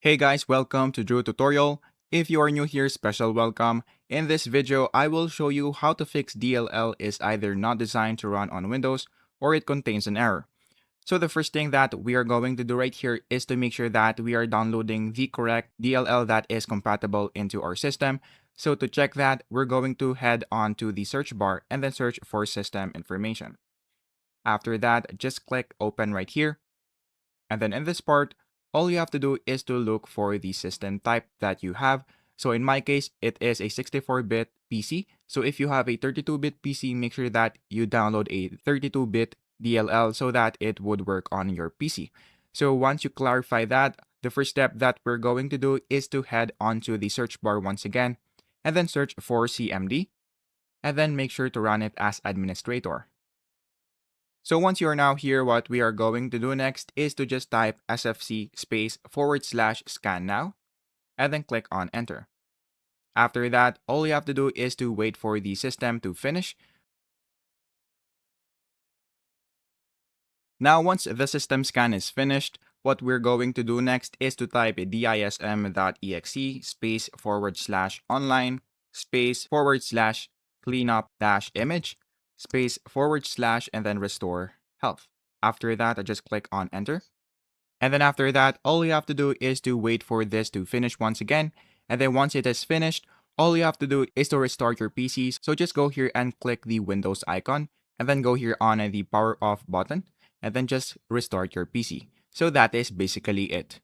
Hey guys, welcome to Drew Tutorial. If you are new here, special welcome. In this video, I will show you how to fix DLL is either not designed to run on Windows or it contains an error. So the first thing that we are going to do right here is to make sure that we are downloading the correct DLL that is compatible into our system. So to check that, we're going to head on to the search bar and then search for system information. After that, just click open right here. And then in this part, all you have to do is to look for the system type that you have. So in my case, it is a 64-bit PC. So if you have a 32-bit PC, make sure that you download a 32-bit DLL so that it would work on your PC. So once you clarify that, the first step that we're going to do is to head onto the search bar once again, and then search for CMD, and then make sure to run it as administrator. So once you are now here, what we are going to do next is to just type sfc /scan now, and then click on enter. After that, all you have to do is to wait for the system to finish. Now once the system scan is finished, what we're going to do next is to type dism.exe /online /cleanup-image / and then restore health. After that, I just click on enter. And then after that, all you have to do is to wait for this to finish once again. And then once it is finished, all you have to do is to restart your PC. So just go here and click the Windows icon, and then go here on the power off button, and then just restart your PC. So that is basically it.